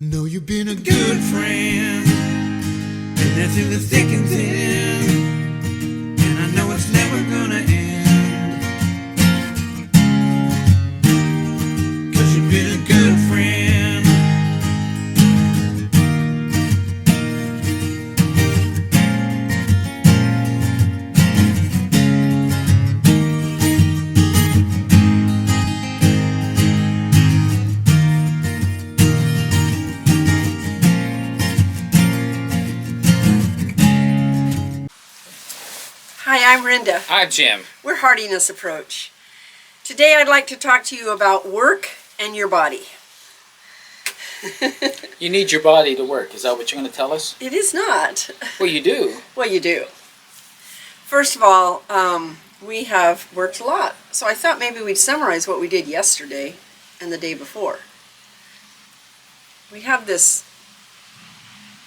Know you've been a good friend, and that's in the thick and thin, and I know it's never gonna end, 'cause you've been a good friend. Hi, I'm Rhenda. Hi, Jim. We're Hardiness Approach. Today I'd like to talk to you about work and your body. You need your body to work. Is that what you're going to tell us? It is not. Well, you do. Well, you do. First of all, we have worked a lot. So I thought maybe we'd summarize what we did yesterday and the day before. We have this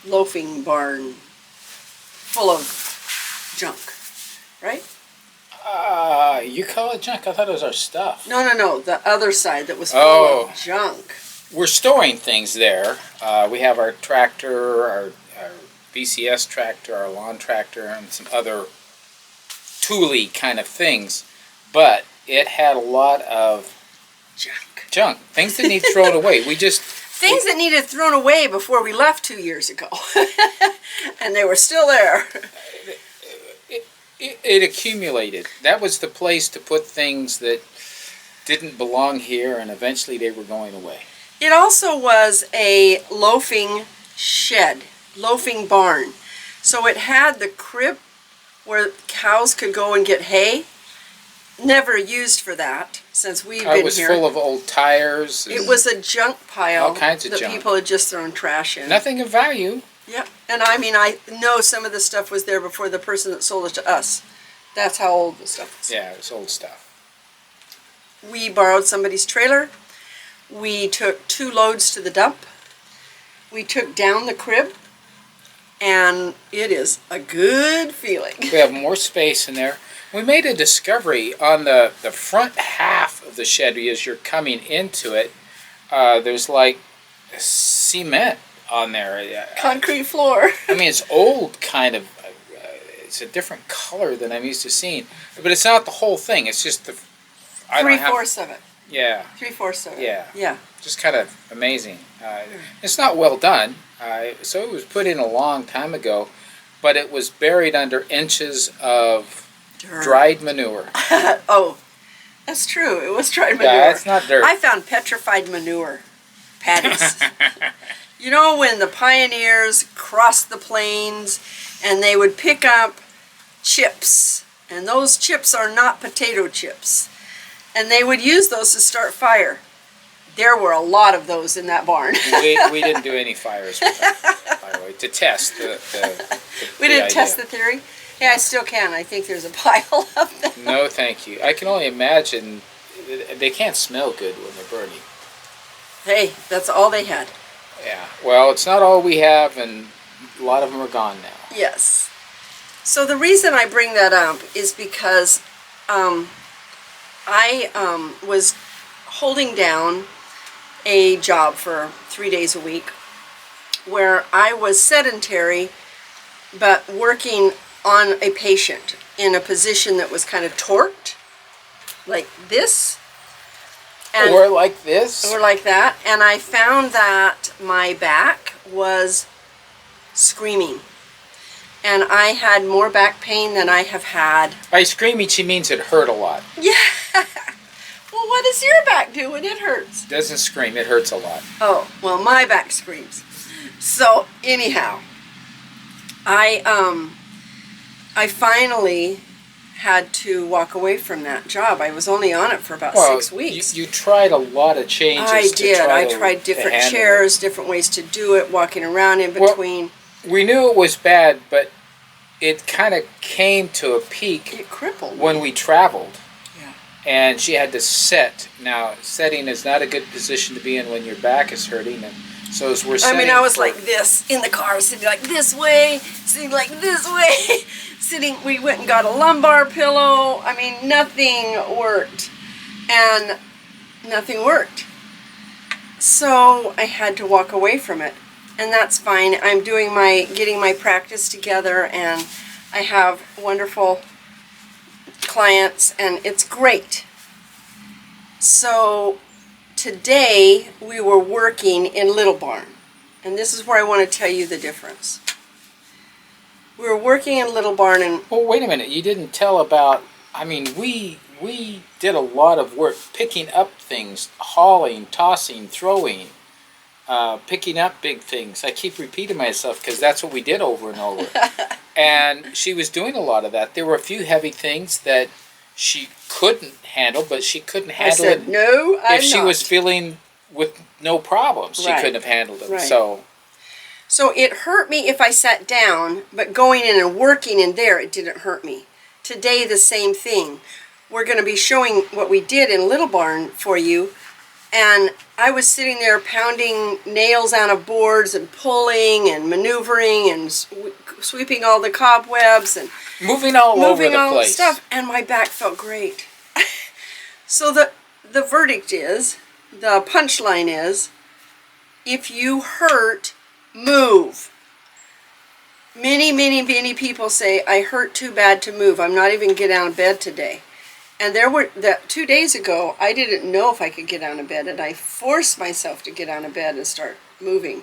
loafing barn full of junk, right? You call it junk? I thought it was our stuff. No. The other side that was full of junk. We're storing things there. We have our tractor, our VCS tractor, our lawn tractor, and some other tooly kind of things. But it had a lot of junk. Things that need thrown away. Things that needed thrown away before we left 2 years ago. And they were still there. It accumulated. That was the place to put things that didn't belong here, and eventually they were going away. It also was a loafing shed, loafing barn. So it had the crib where cows could go and get hay. Never used for that since we've been here. It was full of old tires. It was a junk pile. All kinds of that junk. People had just thrown trash in. Nothing of value. Yep. And I mean, I know some of the stuff was there before the person that sold it to us. That's how old the stuff was. Yeah, it was old stuff. We borrowed somebody's trailer. We took 2 loads to the dump. We took down the crib. And it is a good feeling. We have more space in there. We made a discovery on the front half of the shed as you're coming into it. There's like cement on there. Concrete floor. I mean, it's old kind of. It's a different color than I'm used to seeing. But it's not the whole thing. It's just the... 3/4 of it. Yeah. 3/4 of it. Yeah. Yeah. Just kind of amazing. It's not well done. So it was put in a long time ago, but it was buried under inches of Dirt. dried manure. Oh, that's true. It was dried manure. Yeah, it's not dirt. I found petrified manure patties. You know when the pioneers crossed the plains and they would pick up chips, and those chips are not potato chips, and they would use those to start fire. There were a lot of those in that barn. We didn't do any fires with them, by the way, to test We didn't test the theory. Yeah, I still can. I think there's a pile of them. No, thank you. I can only imagine they can't smell good when they're burning. Hey, that's all they had. Yeah. Well, it's not all we have, and a lot of them are gone now. Yes. So the reason I bring that up is because I was holding down a job for 3 days a week where I was sedentary but working on a patient in a position that was kind of torqued, like this. And, or like this. or like that. And I found that my back was screaming. And I had more back pain than I have had. By screaming, she means it hurt a lot. Yeah. Well, what does your back do when it hurts? It doesn't scream, it hurts a lot. Oh, well, my back screams. So, anyhow, I finally had to walk away from that job. I was only on it for about 6 weeks. You tried a lot of changes. I did. I tried different chairs, different ways to do it, walking around in between. Well, we knew it was bad, but it kind of came to a peak. It crippled me. When we traveled. Yeah. And she had to sit. Now, setting is not a good position to be in when your back is hurting. And so as we're sitting... I was like this in the car, sitting like this way, sitting like this way. We went and got a lumbar pillow. I mean, nothing worked. And nothing worked. So I had to walk away from it, and that's fine. I'm getting my practice together, and I have wonderful clients, and it's great. So today we were working in Little Barn, and this is where I want to tell you the difference. We were working in Little Barn, and Well, wait a minute. You didn't tell about. I mean, we did a lot of work picking up things, hauling, tossing, throwing, picking up big things. I keep repeating myself because that's what we did over and over. And she was doing a lot of that. There were a few heavy things that she couldn't handle, but she couldn't I handle said, it. no, I'm If she not. was feeling with no problems, she Right. couldn't have handled it. Right. So it hurt me if I sat down, but going in and working in there, it didn't hurt me. Today, the same thing. We're going to be showing what we did in Little Barn for you. And I was sitting there pounding nails out of boards and pulling and maneuvering and sweeping all the cobwebs and moving all over moving the all the place. stuff. And my back felt great. So the verdict is, the punchline is, if you hurt, move. Many people say, I hurt too bad to move. I'm not even getting out of bed today. And 2 days ago, I didn't know if I could get out of bed, and I forced myself to get out of bed and start moving.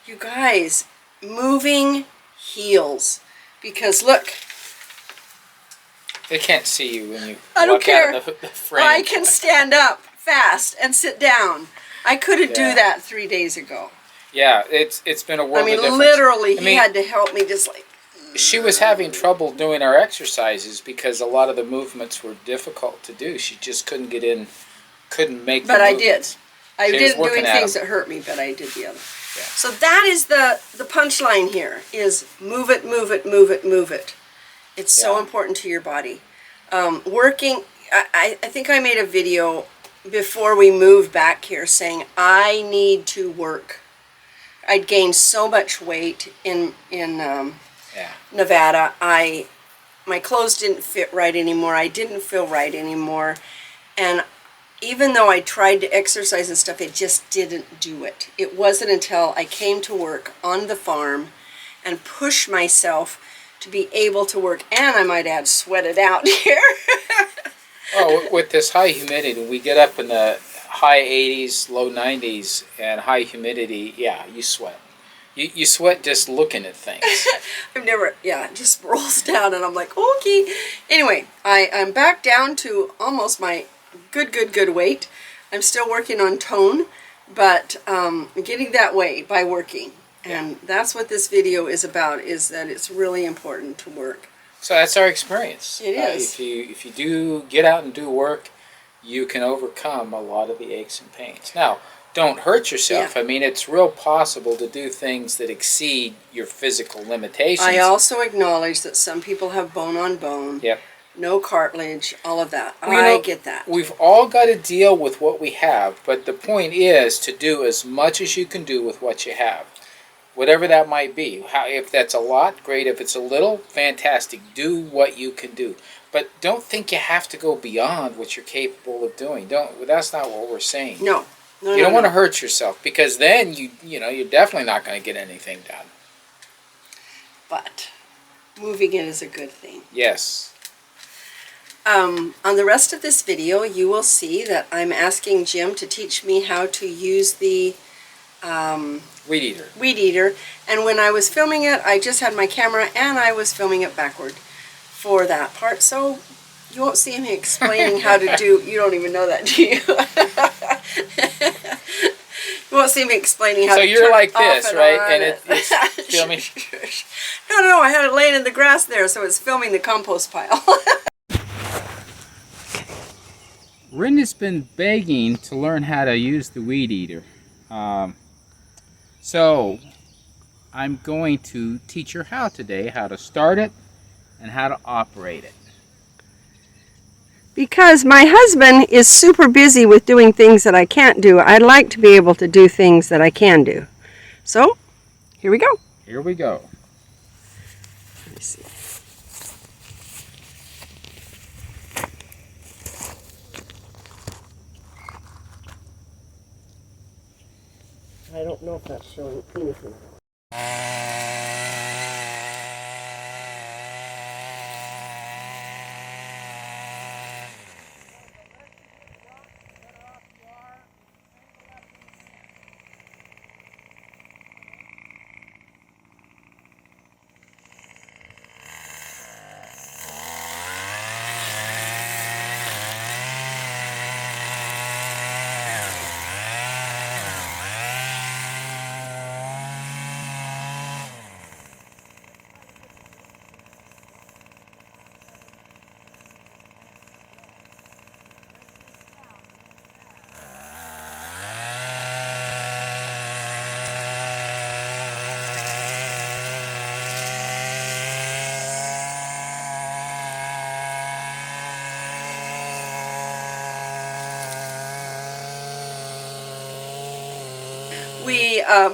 You guys, moving heals. Because look, They can't see you when you I don't walk care. out of the frame. I can stand up fast and sit down. I couldn't Yeah. do that 3 days ago. Yeah, it's been a world I mean, of difference. literally, I he mean, had to help me just like... She was having trouble doing our exercises because a lot of the movements were difficult to do. She just couldn't get in, couldn't make But the I did. movements. I She was didn't working doing at things them. that hurt me, but I did the other. Yeah. So that is the punchline here, is move it, move it, move it, move it. It's so Yeah. important to your body. Working, I think I made a video before we moved back here saying I need to work. I'd gained so much weight in Yeah. Nevada. My clothes didn't fit right anymore. I didn't feel right anymore. And even though I tried to exercise and stuff, it just didn't do it. It wasn't until I came to work on the farm and pushed myself to be able to work, and I might add, sweat it out here. Oh, with this high humidity, we get up in the high 80s, low 90s, and high humidity, yeah, you sweat. You sweat just looking at things. I've never, yeah, it just rolls down, and I'm like, okay. Anyway, I'm back down to almost my good weight. I'm still working on tone, but getting that way by working. And that's what this video is about, is that it's really important to work. So that's our experience. It is. If you do get out and do work, you can overcome a lot of the aches and pains. Now, don't hurt yourself. Yeah. I mean, it's real possible to do things that exceed your physical limitations. I also acknowledge that some people have bone on bone, Yep. no cartilage, all of that. Well, you know, I get that. We've all got to deal with what we have, but the point is to do as much as you can do with what you have. Whatever that might be. If that's a lot, great. If it's a little, fantastic. Do what you can do. But don't think you have to go beyond what you're capable of doing. That's not what we're saying. No. You don't want to hurt yourself, because then you're definitely not going to get anything done. But moving it is a good thing. Yes. On the rest of this video, you will see that I'm asking Jim to teach me how to use the Weed eater. weed eater. And when I was filming it, I just had my camera and I was filming it backward for that part. So you won't see me explaining how to do, you don't even know that, do you? You won't see me explaining how So to you're turn like it off this, and right? on And it's filming. No, I had it laying in the grass there, so it's filming the compost pile. Rhenda's been begging to learn how to use the weed eater. So I'm going to teach her how today, how to start it and how to operate it. Because my husband is super busy with doing things that I can't do, I'd like to be able to do things that I can do. So, here we go. Here we go. Let me see. I don't know if that's showing anything.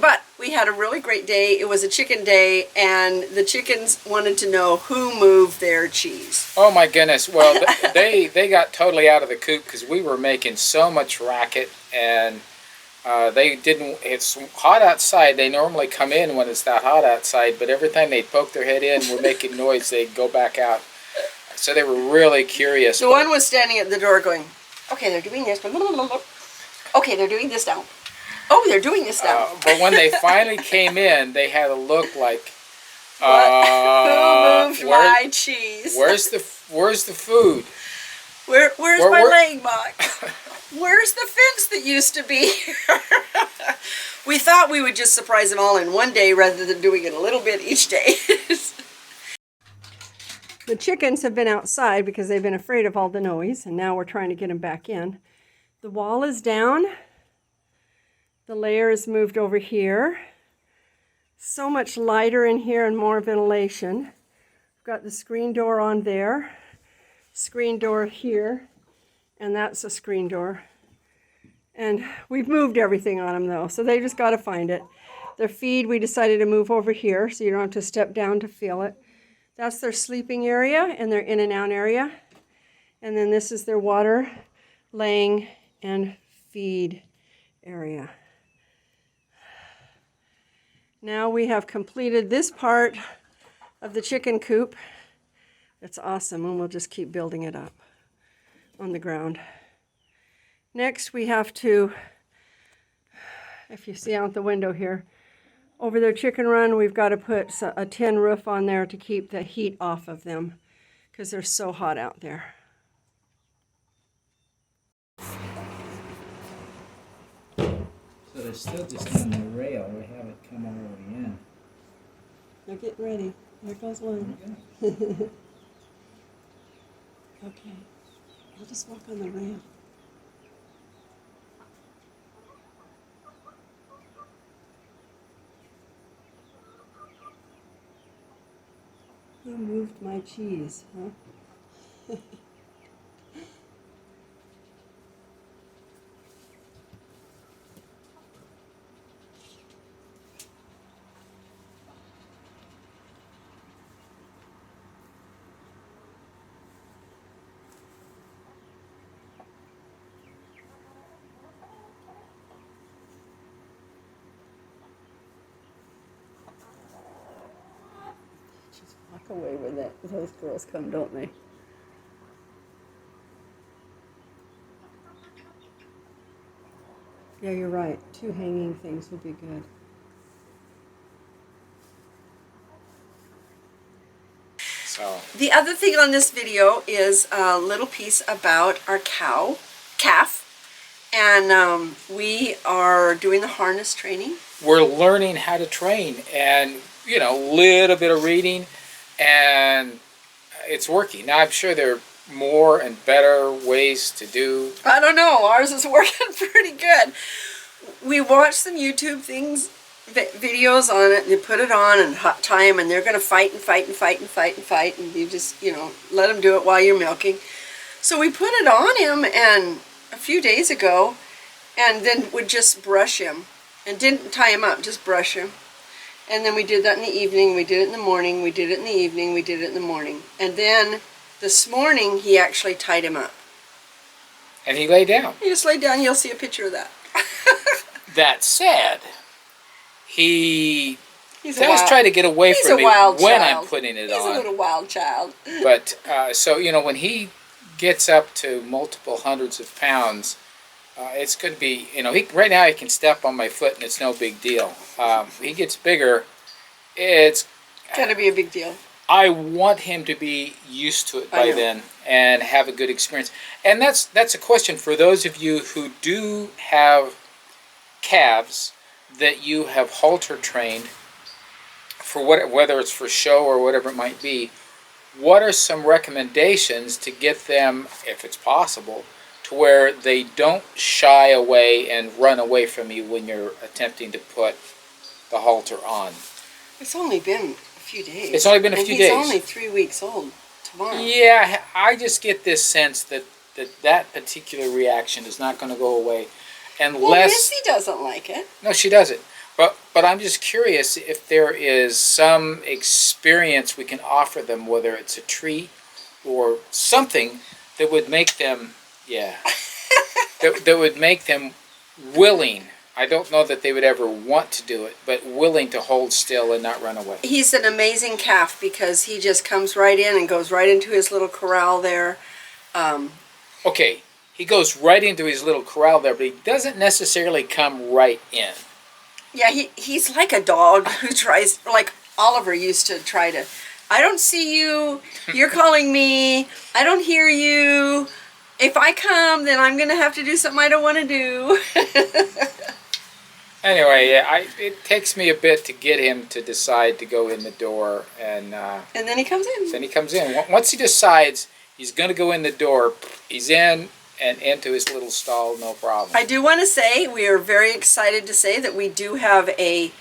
But we had a really great day. It was a chicken day, and the chickens wanted to know who moved their cheese. Oh my goodness! Well, they got totally out of the coop because we were making so much racket, and they didn't. It's hot outside. They normally come in when it's that hot outside, but every time they poke their head in, we're making noise. They'd go back out. So they were really curious. The one was standing at the door going, "Okay, they're doing this. Okay, they're doing this now. Oh, they're doing this now." But when they finally came in, they had a look like, who moved my cheese? Where's the food? Where's my leg mark? Where's the fence that used to be here? We thought we would just surprise them all in one day rather than doing it a little bit each day. The chickens have been outside because they've been afraid of all the noise, and now we're trying to get them back in. The wall is down. The layer is moved over here. So much lighter in here and more ventilation. I've got the screen door on there, screen door here, and that's a screen door. And we've moved everything on them though, so they just got to find it. Their feed we decided to move over here so you don't have to step down to feel it. That's their sleeping area and their in and out area. And then this is their water, laying, and feed area. Now we have completed this part of the chicken coop. It's awesome, and we'll just keep building it up on the ground. Next we have to, if you see out the window here, over their chicken run, we've got to put a tin roof on there to keep the heat off of them because they're so hot out there. So they're still just on the rail. We haven't come all the way in. They're getting ready. There goes one. Okay. I'll just walk on the rail. Who moved my cheese, huh? Walk away with it. Those girls come, don't they? Yeah, you're right. 2 hanging things would be good. So the other thing on this video is a little piece about our calf, and we are doing the harness training. we're learning how to train, and little bit of reading, and it's working. Now I'm sure there are more and better ways to do. I don't know. Ours is working pretty good. We watched some YouTube videos on it, and you put it on and tie them, and they're going to fight and fight and fight and fight and fight, and you just, let them do it while you're milking. So we put it on him and a few days ago, and then would just brush him, and didn't tie him up, just brush him. And then we did that in the evening, we did it in the morning, we did it in the evening, we did it in the morning. And then this morning, he actually tied him up. And he lay down. He just laid down. You'll see a picture of that. That said, he He's a does wild, try to get away he's from a me wild when child. I'm putting it He's on. a little wild child. But, so, you know, when he gets up to multiple hundreds of pounds, it's going to be, you know, right now he can step on my foot and it's no big deal. He gets bigger, it's Gotta be a big deal. I want him to be used to it by then and have a good experience. And that's a question for those of you who do have calves that you have halter trained for whether it's for show or whatever it might be. What are some recommendations to get them, if it's possible, to where they don't shy away and run away from you when you're attempting to put the halter on? It's only been a few days. It's only been a few days. He's only 3 weeks old tomorrow. Yeah, I just get this sense that particular reaction is not going to go away unless... Well, Missy doesn't like it. No, she doesn't. But I'm just curious if there is some experience we can offer them, whether it's a treat or something that would make them, that would make them willing. I don't know that they would ever want to do it, but willing to hold still and not run away. He's an amazing calf because he just comes right in and goes right into his little corral there. Okay, he goes right into his little corral there, but he doesn't necessarily come right in. Yeah, he's like a dog who tries, like Oliver used to try to, I don't see you, you're calling me, I don't hear you. If I come, then I'm going to have to do something I don't want to do. Anyway, yeah, it takes me a bit to get him to decide to go in the door, and then he comes in. Then he comes in. Once he decides he's going to go in the door, he's in and into his little stall, no problem. I do want to say we are very excited to say that we do have a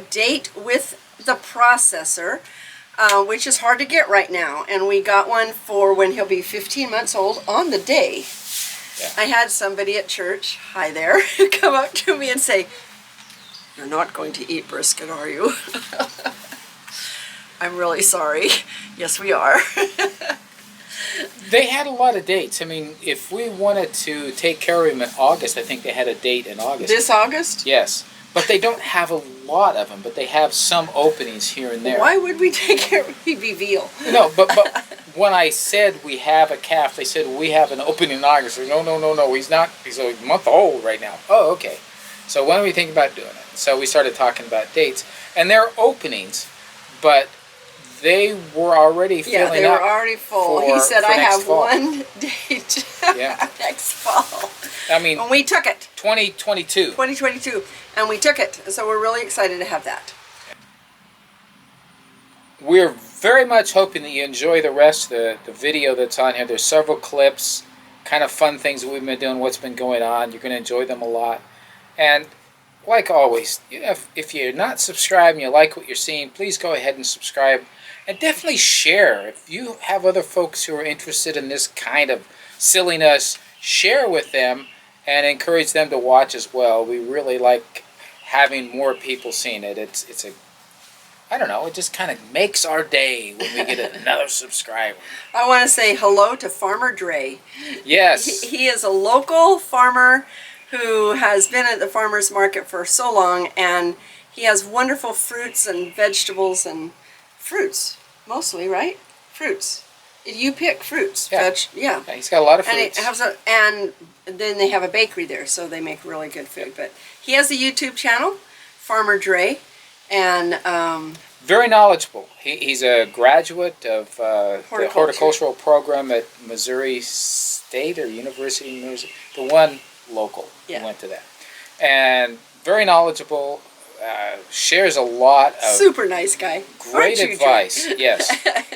date with the processor, which is hard to get right now, and we got one for when he'll be 15 months old on the day. Yeah. I had somebody at church, hi there, come up to me and say, "You're not going to eat brisket, are you?" I'm really sorry. Yes, we are. They had a lot of dates. I mean, if we wanted to take care of him in August, I think they had a date in August. This August? Yes. But they don't have a lot of them, but they have some openings here and there. Why would we take care of him? He'd be veal. No, but when I said we have a calf, they said we have an opening in August. I said, no, he's not. He's a month old right now. Oh, okay. So when do we think about doing it? So we started talking about dates. And there are openings, but they were already filling up. Yeah, they were already full. He said, I have fall. one date next fall. I mean, and we took it. 2022. 2022. And we took it. So we're really excited to have that. We're very much hoping that you enjoy the rest of the video that's on here. There's several clips, kind of fun things that we've been doing, what's been going on. You're going to enjoy them a lot. And like always, if you're not subscribed and you like what you're seeing, please go ahead and subscribe. And definitely share. If you have other folks who are interested in this kind of silliness, share with them and encourage them to watch as well. We really like having more people seeing it. It's a, I don't know, it just kind of makes our day when we get another subscriber. I want to say hello to Farmer Dre. Yes. He is a local farmer who has been at the farmer's market for so long, and he has wonderful fruits and vegetables and fruits, mostly, right? Fruits. You pick fruits. Yeah. Yeah. He's got a lot of fruits. And then they have a bakery there, so they make really good food. But he has a YouTube channel, Farmer Dre, and very knowledgeable. He's a graduate of the horticultural program at Missouri State or University of Missouri, the one local. Yeah. He went to that. And very knowledgeable. Shares a lot of super nice guy. Great advice. Yes.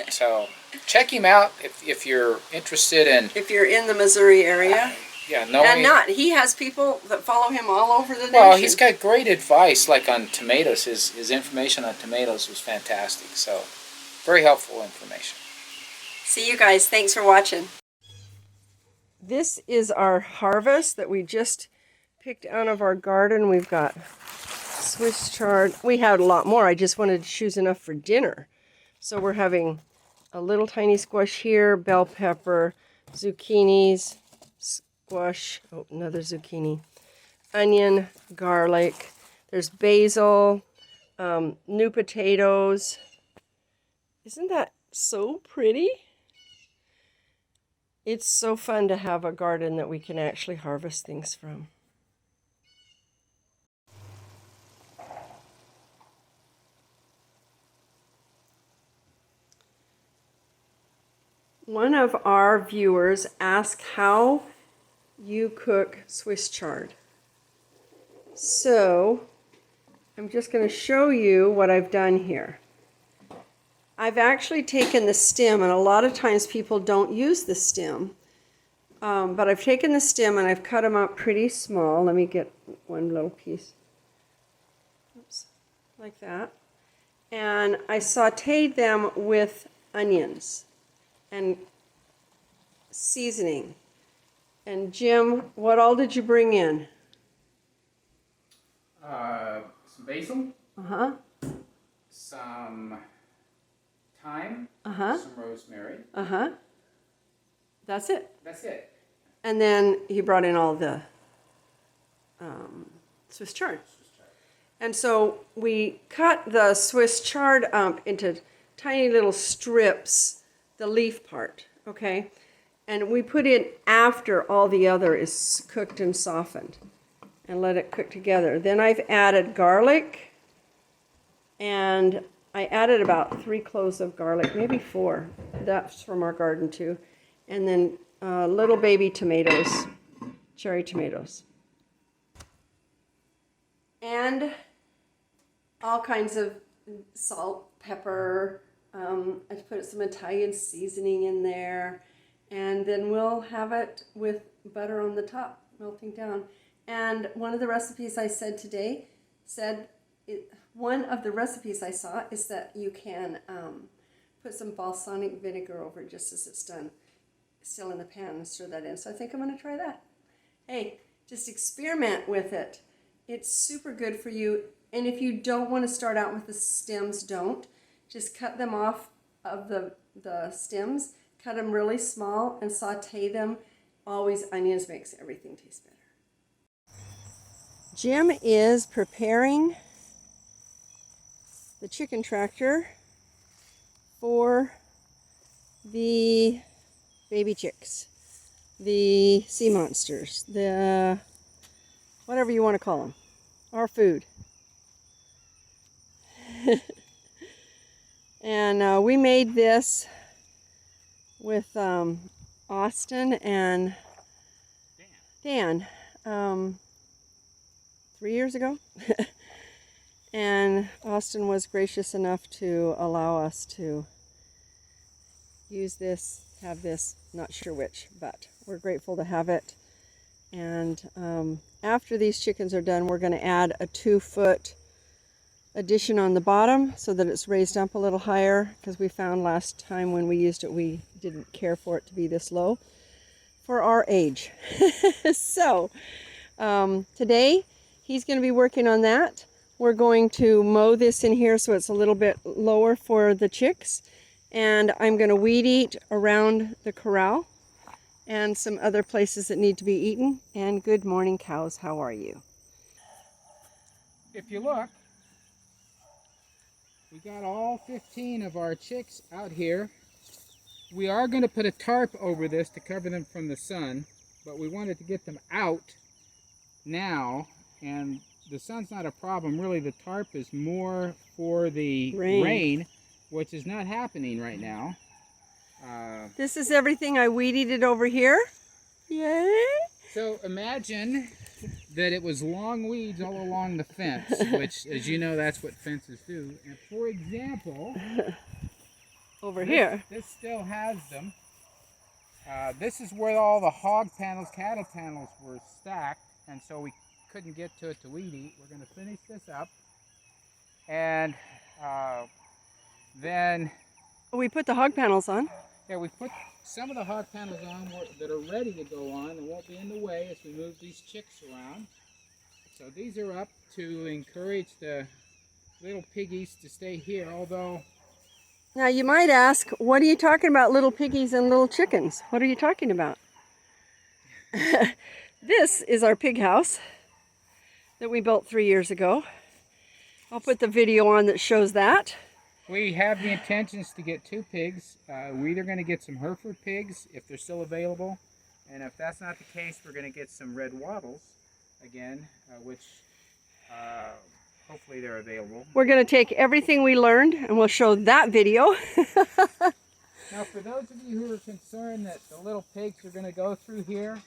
So check him out if you're interested in. If you're in the Missouri area. He has people that follow him all over the nation. Well, he's got great advice, like on tomatoes. His information on tomatoes was fantastic. So very helpful information. See you guys. Thanks for watching. This is our harvest that we just picked out of our garden. We've got Swiss chard. We had a lot more. I just wanted to choose enough for dinner. So we're having a little tiny squash here, bell pepper, zucchinis, squash, oh, another zucchini, onion, garlic. There's basil, new potatoes. Isn't that so pretty? It's so fun to have a garden that we can actually harvest things from. One of our viewers asked how you cook Swiss chard. So I'm just going to show you what I've done here. I've actually taken the stem, and a lot of times people don't use the stem, but I've taken the stem and I've cut them up pretty small. Let me get one little piece. Oops, like that. And I sauteed them with onions and seasoning. And Jim, what all did you bring in? Some basil. Uh-huh. Some thyme. Uh-huh. Some rosemary. Uh-huh. That's it. That's it. And then he brought in all the Swiss chard. And so we cut the Swiss chard up into tiny little strips, the leaf part, okay? And we put in after all the other is cooked and softened, and let it cook together. Then I've added garlic, and I added about 3 cloves of garlic, maybe 4. That's from our garden too. And then little baby tomatoes, cherry tomatoes. And all kinds of salt, pepper. I put some Italian seasoning in there. And then we'll have it with butter on the top, melting down. And one of the recipes I said today one of the recipes I saw is that you can put some balsamic vinegar over it just as it's done, still in the pan, and stir that in. So I think I'm going to try that. Hey, just experiment with it. It's super good for you. And if you don't want to start out with the stems, don't. Just cut them off of the stems, cut them really small, and saute them. Always onions makes everything taste better. Jim is preparing the chicken tractor for the baby chicks, the sea monsters, the whatever you want to call them, our food. And we made this with Austin and Dan 3 years ago. And Austin was gracious enough to allow us to use this, have this, not sure which, but we're grateful to have it. And after these chickens are done, we're going to add a 2-foot addition on the bottom so that it's raised up a little higher, because we found last time when we used it we didn't care for it to be this low for our age. So today he's going to be working on that. We're going to mow this in here so it's a little bit lower for the chicks, and I'm going to weed eat around the corral and some other places that need to be eaten. And good morning, cows, how are you? If you look, we got all 15 of our chicks out here. We are going to put a tarp over this to cover them from the sun, but we wanted to get them out now, and the sun's not a problem. Really, the tarp is more for the rain, which is not happening right now. This is everything I weed eated over here. Yay! So imagine that it was long weeds all along the fence, which, as you know, that's what fences do. And for example, over here, this still has them. This is where all the hog panels, cattle panels were stacked, and so we couldn't get to it to weed eat. We're going to finish this up, and then we put the hog panels on. Yeah, we put some of the hog panels on that are ready to go on and won't be in the way as we move these chicks around. So these are up to encourage the little piggies to stay here, although... Now you might ask, what are you talking about, little piggies and little chickens? What are you talking about? This is our pig house that we built 3 years ago. I'll put the video on that shows that. We have the intentions to get 2 pigs. We're either going to get some Hereford pigs if they're still available, and if that's not the case, we're going to get some red wattles again, which hopefully they're available. We're going to take everything we learned and we'll show that video. Now, for those of you who are concerned that the little pigs are going to go through here,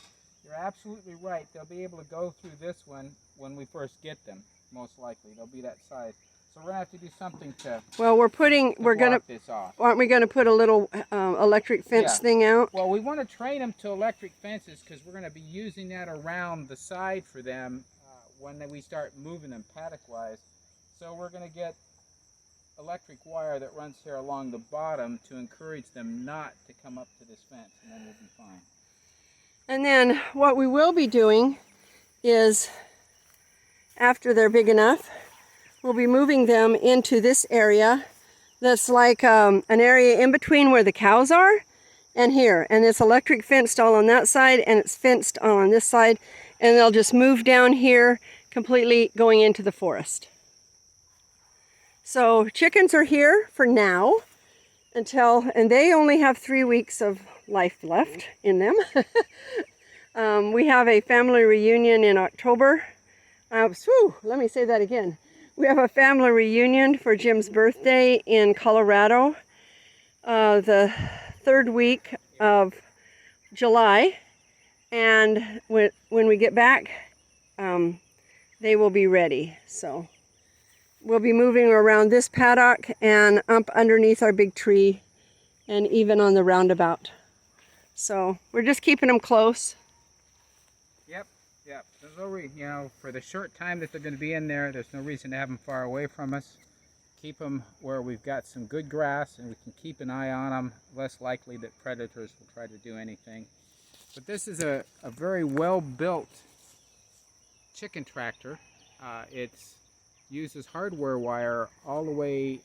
you're absolutely right. They'll be able to go through this one when we first get them, most likely. They'll be that size. So we're going to have to do something to Well, we're going to, this off. aren't we going to put a little electric fence thing out? Well, we want to train them to electric fences because we're going to be using that around the side for them when we start moving them paddock-wise. So we're going to get electric wire that runs here along the bottom to encourage them not to come up to this fence, and then we'll be fine. And then what we will be doing is, after they're big enough, we'll be moving them into this area that's like an area in between where the cows are and here. And it's electric fenced all on that side and it's fenced all on this side. And they'll just move down here, completely going into the forest. So chickens are here for now and they only have 3 weeks of life left in them. We have a family reunion in October. Let me say that again. We have a family reunion for Jim's birthday in Colorado, the 3rd week of July. And when we get back, they will be ready. So we'll be moving around this paddock and up underneath our big tree and even on the roundabout. So we're just keeping them close. Yep. There's no reason, for the short time that they're going to be in there, there's no reason to have them far away from us. Keep them where we've got some good grass and we can keep an eye on them. Less likely that predators will try to do anything. But this is a very well-built chicken tractor. It uses hardware wire all the way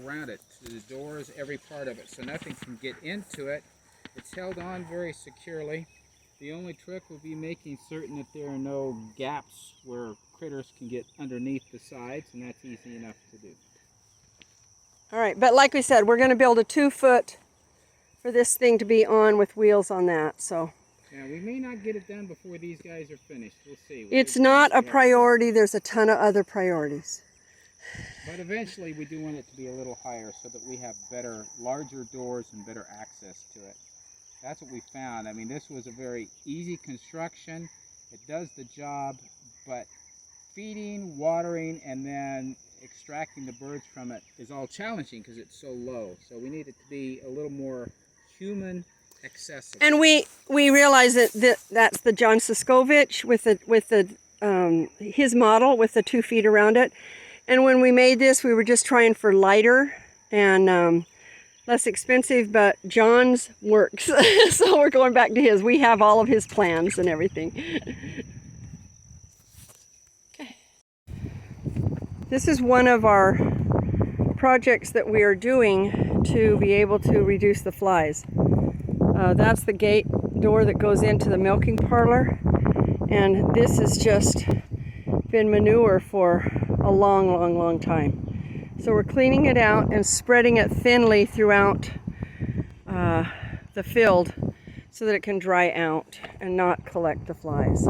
around it, to the doors, every part of it, so nothing can get into it. It's held on very securely. The only trick will be making certain that there are no gaps where critters can get underneath the sides, and that's easy enough to do. All right, but like we said, we're going to build a 2-foot for this thing to be on with wheels on that. So yeah, we may not get it done before these guys are finished. We'll see. It's not a priority. There's a ton of other priorities. But eventually we do want it to be a little higher so that we have better, larger doors and better access to it. That's what we found. I mean, this was a very easy construction. It does the job, but feeding, watering, and then extracting the birds from it is all challenging because it's so low. So we need it to be a little more human accessible. And we realize that that's the John Siskovich with his model with the 2 feet around it. And when we made this, we were just trying for lighter and less expensive, but John's works. So we're going back to his. We have all of his plans and everything. Okay. This is one of our projects that we are doing to be able to reduce the flies. That's the gate door that goes into the milking parlor, and this has just been manure for a long time. So we're cleaning it out and spreading it thinly throughout the field so that it can dry out and not collect the flies.